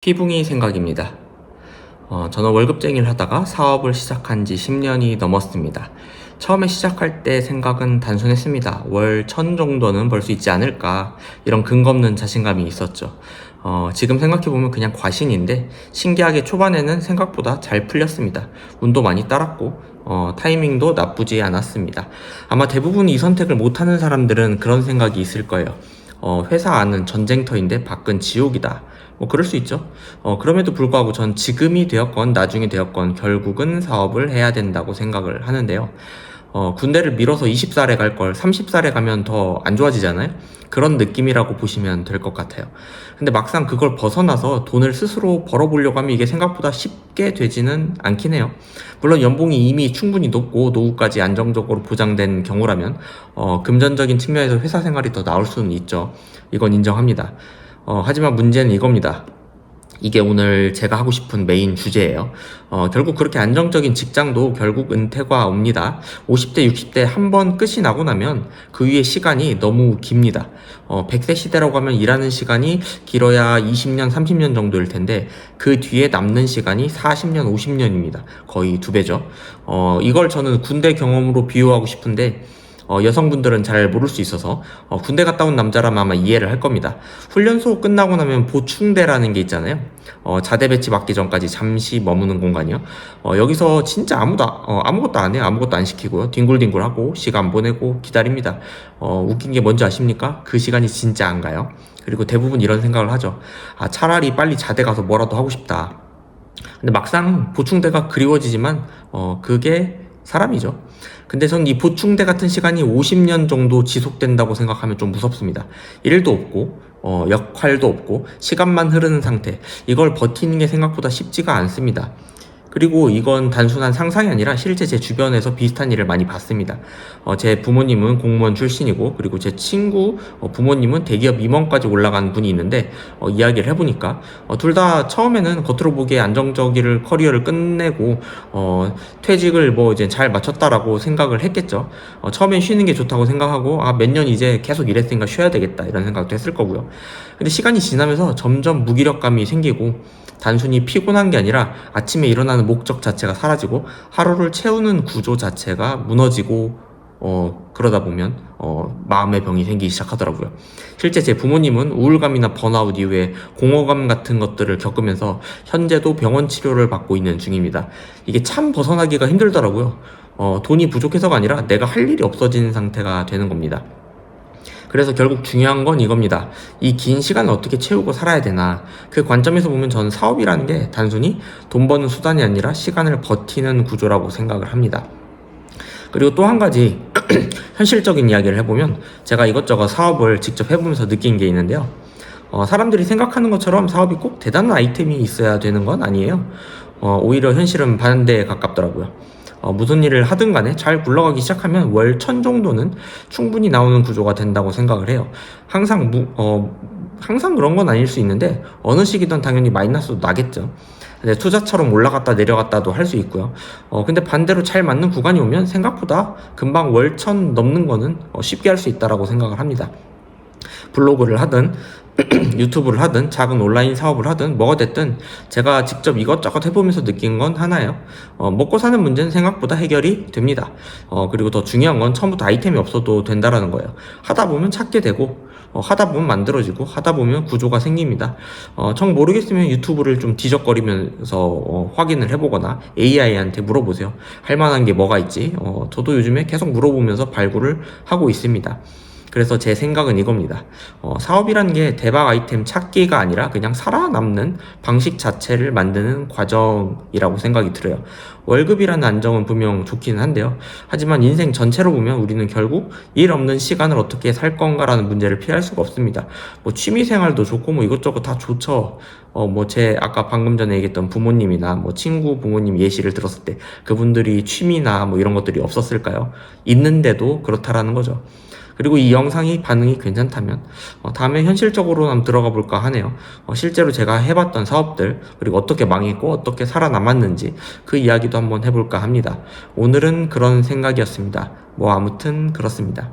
희붕이 생각입니다. 저는 월급쟁이를 하다가 사업을 시작한 지 10년이 넘었습니다. 처음에 시작할 때 생각은 단순했습니다. 월 1000 정도는 벌 수 있지 않을까, 이런 근거 없는 자신감이 있었죠. 지금 생각해보면 그냥 과신인데, 신기하게 초반에는 생각보다 잘 풀렸습니다. 운도 많이 따랐고 타이밍도 나쁘지 않았습니다. 아마 대부분 이 선택을 못하는 사람들은 그런 생각이 있을 거예요. 회사 안은 전쟁터인데 밖은 지옥이다. 뭐 그럴 수 있죠. 그럼에도 불구하고 전 지금이 되었건 나중에 되었건 결국은 사업을 해야 된다고 생각을 하는데요. 군대를 미뤄서 20살에 갈 걸 30살에 가면 더 안 좋아지잖아요. 그런 느낌이라고 보시면 될 것 같아요. 근데 막상 그걸 벗어나서 돈을 스스로 벌어보려고 하면 이게 생각보다 쉽게 되지는 않긴 해요. 물론 연봉이 이미 충분히 높고 노후까지 안정적으로 보장된 경우라면 금전적인 측면에서 회사 생활이 더 나을 수는 있죠. 이건 인정합니다. 하지만 문제는 이겁니다. 이게 오늘 제가 하고 싶은 메인 주제예요. 결국 그렇게 안정적인 직장도 결국 은퇴가 옵니다. 50대, 60대 한 번 끝이 나고 나면 그 위에 시간이 너무 깁니다. 100세 시대라고 하면 일하는 시간이 길어야 20년, 30년 정도일 텐데 그 뒤에 남는 시간이 40년, 50년입니다. 거의 2배죠. 이걸 저는 군대 경험으로 비유하고 싶은데 여성분들은 잘 모를 수 있어서 군대 갔다 온 남자라면 아마 이해를 할 겁니다. 훈련소 끝나고 나면 보충대라는 게 있잖아요. 자대 배치 받기 전까지 잠시 머무는 공간이요. 여기서 진짜 아무것도 안 해요. 아무것도 안 시키고요. 뒹굴뒹굴하고 시간 보내고 기다립니다. 웃긴 게 뭔지 아십니까? 그 시간이 진짜 안 가요. 그리고 대부분 이런 생각을 하죠. 차라리 빨리 자대 가서 뭐라도 하고 싶다. 근데 막상 보충대가 그리워지지만 그게 사람이죠. 근데 전 이 보충대 같은 시간이 50년 정도 지속된다고 생각하면 좀 무섭습니다. 일도 없고 역할도 없고 시간만 흐르는 상태, 이걸 버티는 게 생각보다 쉽지가 않습니다. 그리고 이건 단순한 상상이 아니라 실제 제 주변에서 비슷한 일을 많이 봤습니다. 제 부모님은 공무원 출신이고, 그리고 제 친구 부모님은 대기업 임원까지 올라간 분이 있는데 이야기를 해보니까 둘 다 처음에는 겉으로 보기에 안정적인 커리어를 끝내고 퇴직을 뭐 이제 잘 마쳤다라고 생각을 했겠죠. 처음엔 쉬는 게 좋다고 생각하고 몇 년 이제 계속 일했으니까 쉬어야 되겠다 이런 생각도 했을 거고요. 근데 시간이 지나면서 점점 무기력감이 생기고, 단순히 피곤한 게 아니라 아침에 일어나는 목적 자체가 사라지고 하루를 채우는 구조 자체가 무너지고 그러다 보면 마음의 병이 생기기 시작하더라고요. 실제 제 부모님은 우울감이나 번아웃 이후에 공허감 같은 것들을 겪으면서 현재도 병원 치료를 받고 있는 중입니다. 이게 참 벗어나기가 힘들더라고요. 돈이 부족해서가 아니라 내가 할 일이 없어진 상태가 되는 겁니다. 그래서 결국 중요한 건 이겁니다. 이 긴 시간을 어떻게 채우고 살아야 되나. 그 관점에서 보면 저는 사업이라는 게 단순히 돈 버는 수단이 아니라 시간을 버티는 구조라고 생각을 합니다. 그리고 또 한 가지 현실적인 이야기를 해보면, 제가 이것저것 사업을 직접 해보면서 느낀 게 있는데요. 사람들이 생각하는 것처럼 사업이 꼭 대단한 아이템이 있어야 되는 건 아니에요. 오히려 현실은 반대에 가깝더라고요. 무슨 일을 하든 간에 잘 굴러가기 시작하면 월 1000 정도는 충분히 나오는 구조가 된다고 생각을 해요. 항상 그런 건 아닐 수 있는데 어느 시기든 당연히 마이너스도 나겠죠. 근데 투자처럼 올라갔다 내려갔다도 할 수 있고요. 근데 반대로 잘 맞는 구간이 오면 생각보다 금방 월 1000 넘는 거는 쉽게 할 수 있다라고 생각을 합니다. 블로그를 하든 유튜브를 하든 작은 온라인 사업을 하든 뭐가 됐든 제가 직접 이것저것 해보면서 느낀 건 하나예요. 먹고 사는 문제는 생각보다 해결이 됩니다. 그리고 더 중요한 건 처음부터 아이템이 없어도 된다라는 거예요. 하다 보면 찾게 되고 하다 보면 만들어지고 하다 보면 구조가 생깁니다. 정 모르겠으면 유튜브를 좀 뒤적거리면서 확인을 해보거나 AI한테 물어보세요. 할 만한 게 뭐가 있지? 저도 요즘에 계속 물어보면서 발굴을 하고 있습니다. 그래서 제 생각은 이겁니다. 사업이라는 게 대박 아이템 찾기가 아니라 그냥 살아남는 방식 자체를 만드는 과정이라고 생각이 들어요. 월급이라는 안정은 분명 좋기는 한데요. 하지만 인생 전체로 보면 우리는 결국 일 없는 시간을 어떻게 살 건가라는 문제를 피할 수가 없습니다. 취미 생활도 좋고 이것저것 다 좋죠. 제 아까 방금 전에 얘기했던 부모님이나 친구 부모님 예시를 들었을 때 그분들이 취미나 이런 것들이 없었을까요? 있는데도 그렇다라는 거죠. 그리고 이 영상이 반응이 괜찮다면 다음에 현실적으로 한번 들어가 볼까 하네요. 실제로 제가 해봤던 사업들, 그리고 어떻게 망했고 어떻게 살아남았는지 그 이야기도 한번 해볼까 합니다. 오늘은 그런 생각이었습니다. 아무튼 그렇습니다.